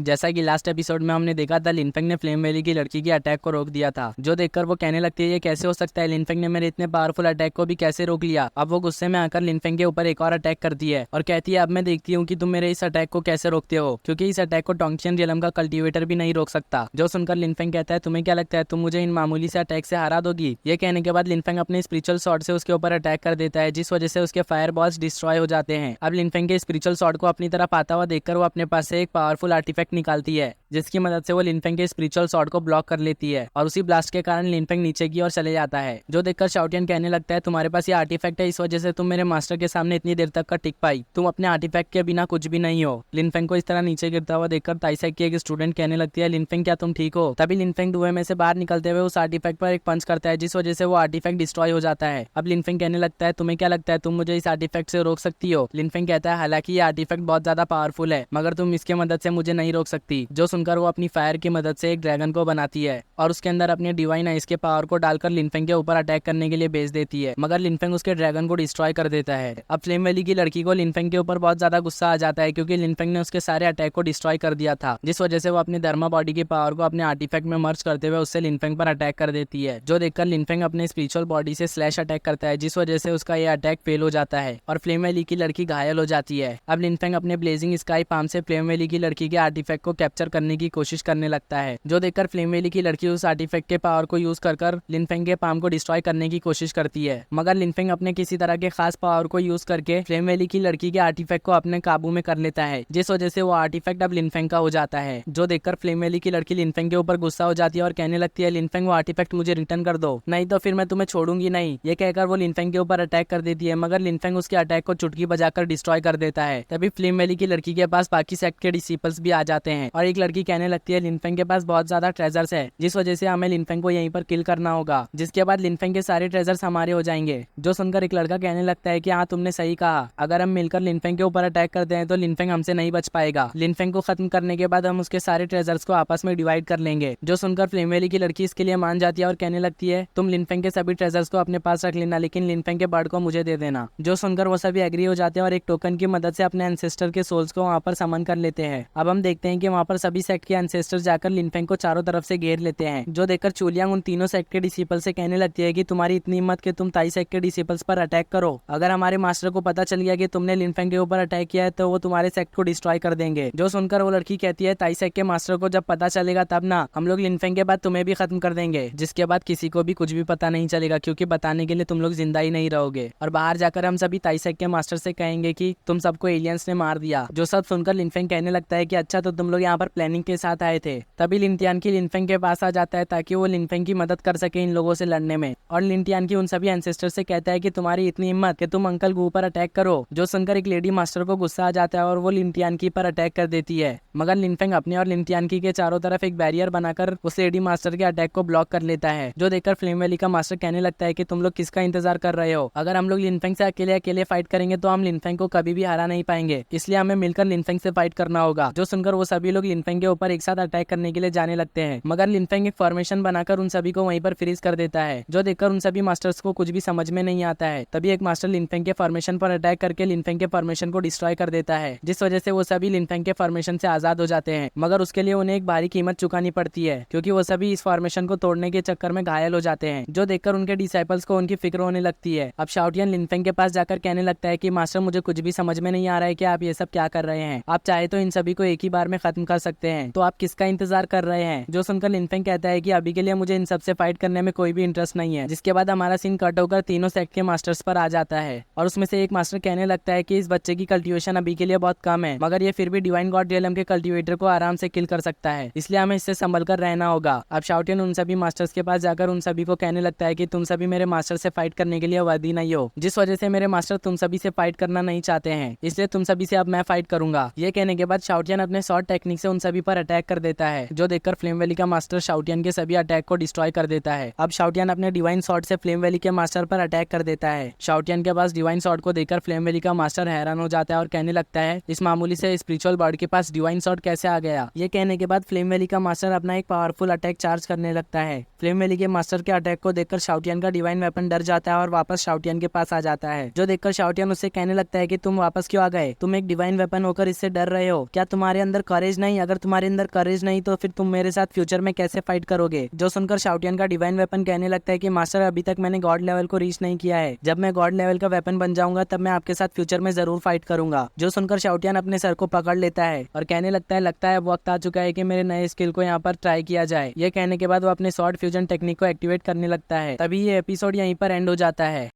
जैसा कि last episode में हमने देखा था, लिनफेंग ने फ्लेम वैली की लड़की के अटैक को रोक दिया था, जो देखकर वो कहने लगती है ये कैसे हो सकता है, लिनफेंग ने मेरे इतने पावरफुल अटैक को भी कैसे रोक लिया। अब वो गुस्से में आकर लिनफेंग के ऊपर एक और अटैक करती है और कहती है अब मैं देखती हूँ कि तुम मेरे इस अटैक को कैसे रोकते हो, क्योंकि इस अटैक को टोंगशियन रियलम का कल्टीवेटर भी नहीं रोक सकता। जो सुनकर लिनफेंग कहता है तुम्हें क्या लगता है तुम मुझे इन मामूली से अटैक से हरा दोगी। ये कहने के बाद लिनफेंग अपने स्पिरिचुअल शॉट से उसके ऊपर अटैक कर देता है, जिस वजह से उसके फायर बॉल्स डिस्ट्रॉय हो जाते हैं। अब लिनफेंग के स्पिरिचुअल शॉट को अपनी तरफ आता हुआ देखकर वो अपने पास से एक पावरफुल आर्टिफैक्ट निकालती है, जिसकी मदद से वो लिनफेंग के स्पिरिचुअल शॉट को ब्लॉक कर लेती है और उसी ब्लास्ट के कारण लिनफेंग नीचे की ओर चले जाता है। जो देखकर शाओटियन कहने लगता है तुम्हारे पास ये आर्टिफैक्ट है, इस वजह से तुम मेरे मास्टर के सामने इतनी देर तक का टिक पाई, तुम अपने आर्टिफैक्ट के बिना कुछ भी नहीं हो। लिनफेंग को इस तरह नीचे गिरता हुआ देखकर ताइसेक की एक स्टूडेंट कहने लगती है लिनफेंग क्या तुम ठीक हो। तभी लिनफेंग धुएं में से बाहर निकलते हुए उस आर्टिफैक्ट पर एक पंच करता है, जिस वजह से वो आर्टिफैक्ट डिस्ट्रॉय हो जाता है। अब लिनफेंग कहने लगता है तुम्हें क्या लगता है तुम मुझे इस आर्टिफैक्ट से रोक सकती हो। लिनफेंग कहता है हालांकि ये आर्टिफैक्ट बहुत ज्यादा पावरफुल है, मगर तुम इसके मदद से मुझे नहीं रोक सकती। जो सुनकर वो अपनी फायर की मदद से एक ड्रैगन को बनाती है और उसके अंदर अपने डिवाइन आइस के पावर को डालकर लिनफेंग के ऊपर अटैक करने के लिए भेज देती है, मगर लिनफेंग उसके ड्रैगन को डिस्ट्रॉय कर देता है। अब फ्लेम वैली की लड़की को लिनफेंग के ऊपर बहुत ज्यादा गुस्सा आ जाता है, क्योंकि लिनफेंग ने उसके सारे अटैक को डिस्ट्रॉय कर दिया था, जिस वजह से वो अपनी धर्मा बॉडी की पावर को अपने आर्टिफैक्ट में मर्ज करते हुए उससे लिनफेंग पर अटैक कर देती है। जो देखकर लिनफेंग अपने स्पिरिचुअल बॉडी से स्लैश अटैक करता है, जिस वजह से उसका ये अटैक फेल हो जाता है और फ्लेम वैली की लड़की घायल हो जाती है। अब लिनफेंग अपने ब्लेजिंग स्काई पाम से फ्लेम वैली की लड़की के आर्टिफैक्ट को कैप्चर करने की कोशिश करने लगता है। जो देखकर फ्लेम वैली की लड़की उस आर्टिफैक्ट के पावर को यूज कर लिनफेंग के पाम को डिस्ट्रॉय करने की कोशिश करती है, मगर लिनफेंग अपने किसी तरह के खास पावर को यूज करके फ्लेम वैली की लड़की के आर्टिफैक्ट को अपने काबू में कर लेता है, जिस वजह से वो आर्टिफैक्ट अब लिनफेंग का हो जाता है। जो देखकर फ्लेम वैली की लड़की लिनफेंग के ऊपर गुस्सा हो जाती है और कहने लगती है लिनफेंग वो आर्टिफैक्ट मुझे रिटर्न कर दो, नहीं तो फिर मैं तुम्हें छोड़ूंगी नहीं। ये कहकर वो लिनफेंग के ऊपर अटैक कर देती है, मगर लिनफेंग उसके अटैक को चुटकी बजाकर डिस्ट्रॉय कर देता है। तभी फ्लेम वैली की लड़की के पास बाकी सेक्ट के डिसिपल्स भी आ जाते हैं और एक लड़की कहने लगती है लिनफेंग के पास बहुत ज्यादा ट्रेजर्स है, जिस वजह से हमें लिनफेंग को यहीं पर किल करना होगा, जिसके बाद लिनफेंग के सारे ट्रेजर्स हमारे हो जाएंगे। जो सुनकर एक लड़का कहने लगता है कि हाँ तुमने सही कहा, अगर हम मिलकर लिनफेंग के ऊपर अटैक करते हैं तो लिनफेंग हमसे नहीं बच पाएगा। लिनफेंग को खत्म करने के बाद हम उसके सारे ट्रेजर्स को आपस में डिवाइड कर लेंगे। जो सुनकर फ्लेम वैली की लड़की इसके लिए मान जाती है और कहने लगती है तुम लिनफेंग के सभी ट्रेजर्स को अपने पास रख लेना, लेकिन लिनफेंग के बर्ड को मुझे दे देना। जो सुनकर वो सभी एग्री हो जाते हैं और एक टोकन की मदद से अपने एंसेस्टर के सोल्स को वहाँ पर समन कर लेते हैं। अब हम देखते हैं कि वहाँ पर सभी सेक्ट के एंसेस्टर जाकर लिनफेंग को चारों तरफ से घेर लेते हैं। जो देखकर चूलियांग उन तीनों सेक्ट के डिसिपल से कहने लगती है कि तुम्हारी इतनी हिम्मत कि तुम ताई सेक्ट के डिसिपल्स पर अटैक करो, अगर हमारे मास्टर को पता चल गया कि तुमने लिनफेंग के ऊपर अटैक किया है तो वो तुम्हारे सेक्ट को डिस्ट्रॉय कर देंगे। जो सुनकर वो लड़की कहती है ताई सेक्ट के मास्टर को जब पता चलेगा तब ना हम लोग लिनफेंग के बाद तुम्हें भी खत्म कर देंगे, जिसके बाद किसी को भी कुछ भी पता नहीं चलेगा, क्योंकि बताने के लिए तुम लोग जिंदा ही नहीं रहोगे। और बाहर जाकर हम सभी ताई सेक्ट के मास्टर से कहेंगे कि तुम सबको एलियंस ने मार दिया। जो सब सुनकर लिनफेंग कहने लगता है कि अच्छा तो तुम लोग यहाँ पर प्लानिंग के साथ आए थे। तभी लिनटियान की लिनफेंग के पास आ जाता है ताकि वो लिनफेंग की मदद कर सके इन लोगों से लड़ने में, और लिनटियान की उन सभी एंसेस्टर से कहता है कि तुम्हारी इतनी हिम्मत कि तुम अंकल गू पर अटैक करो। जो सुनकर एक लेडी मास्टर को गुस्सा आ जाता है और वो लिनटियान की पर अटैक कर देती है, मगर लिनफेंग अपने और लिनटियान की के चारों तरफ एक बैरियर बनाकर उस लेडी मास्टर के अटैक को ब्लॉक कर लेता है। जो देखकर फ्लेम वैली का मास्टर कहने लगता है कि तुम लोग किसका इंतजार कर रहे हो, अगर हम लोग लिनफेंग से अकेले अकेले फाइट करेंगे तो हम लिनफेंग को कभी भी हरा नहीं पाएंगे, इसलिए हमें मिलकर लिनफेंग से फाइट करना होगा। जो सुनकर वो सभी लोग लिनफेंग के ऊपर एक साथ अटैक करने के लिए जाने लगते हैं, मगर लिनफेंग एक फॉर्मेशन बनाकर उन सभी को वहीं पर फ्रीज कर देता है। जो देखकर उन सभी मास्टर्स को कुछ भी समझ में नहीं आता है। तभी एक मास्टर लिनफेंग के फॉर्मेशन पर अटैक करके लिनफेंग के फॉर्मेशन को डिस्ट्रॉय कर देता है, जिस वजह से वो सभी लिनफेंग के फॉर्मेशन से आजाद हो जाते हैं, मगर उसके लिए उन्हें एक भारी कीमत चुकानी पड़ती है, क्योंकि वो सभी इस फॉर्मेशन को तोड़ने के चक्कर में घायल हो जाते हैं। जो देखकर उनके डिसाइपल्स को उनकी फिक्र होने लगती है। अब शाओटियन लिनफेंग के पास जाकर कहने लगता है कि मास्टर मुझे कुछ भी समझ में नहीं आ रहा है कि आप ये सब क्या कर रहे हैं, आप चाहे तो इन सभी को एक ही बार में खत्म कर सकते हैं, तो आप किसका इंतजार कर रहे हैं। जो सुनकर लिनफेंग कहता है कि अभी के लिए मुझे इन सबसे फाइट करने में कोई भी इंटरेस्ट नहीं है, जिसके बाद हमारा सीन कट होकर तीनों सेक्ट के मास्टर्स पर आ जाता है और उसमें से एक मास्टर कहने लगता है कि इस बच्चे की कल्टीवेशन अभी के लिए बहुत कम है, मगर ये फिर भी डिवाइन गॉड रियलम के कल्टीवेटर को आराम से किल कर सकता है, इसलिए हमें इससे संभल कर रहना होगा। अब शाओटियन उन सभी मास्टर्स के पास जाकर उन सभी को कहने लगता है कि तुम सभी मेरे मास्टर से फाइट करने के लिए वर्दी नहीं हो, जिस वजह से मेरे मास्टर तुम सभी से फाइट करना नहीं चाहते हैं, इसलिए तुम सभी से अब मैं फाइट करूंगा। ये कहने के बाद शाओटियन अपने शॉर्ट टेक्निक से उन सभी पर अटैक कर देता है। जो देखकर फ्लेम वैली का मास्टर शाओटियन के सभी अटैक को डिस्ट्रॉय कर देता है। अब शाओटियन अपने डिवाइन शॉट से फ्लेम वैली के मास्टर पर अटैक कर देता है। शाओटियन के पास डिवाइन शॉट को देखकर फ्लेम वैली का मास्टर हैरान हो जाता है और कहने लगता है इस मामूली से स्पिरिचुअल बर्ड के पास डिवाइन शॉट कैसे आ गया। ये कहने के बाद फ्लेम वैली का मास्टर अपना एक पावरफुल अटैक चार्ज करने लगता है। फ्लेम वैली के मास्टर के अटैक को देखकर शाओटियन का डिवाइन वेपन डर जाता है और वापस शाओटियन के पास आ जाता है। जो देखकर शाओटियन उससे कहने लगता है कि तुम वापस क्यों आ गए, तुम एक डिवाइन वेपन होकर इससे डर रहे हो, क्या तुम्हारे अंदर करेज नहीं, अगर तुम्हारे अंदर करेज नहीं तो फिर तुम मेरे साथ फ्यूचर में कैसे फाइट करोगे। जो सुनकर शाओटियन का डिवाइन वेपन कहने लगता है कि मास्टर अभी तक मैंने गॉड लेवल को रीच नहीं किया है, जब मैं गॉड लेवल का वेपन बन जाऊंगा तब मैं आपके साथ फ्यूचर में जरूर फाइट करूंगा। जो सुनकर शाओटियन अपने सर को पकड़ लेता है और कहने लगता है अब वक्त आ चुका है कि मेरे नए स्किल को यहाँ पर ट्राई किया जाए। ये कहने के बाद वो अपने स्वॉर्ड फ्यूजन टेक्निक को एक्टिवेट करने लगता है। तभी ये एपिसोड यहीं पर एंड हो जाता है।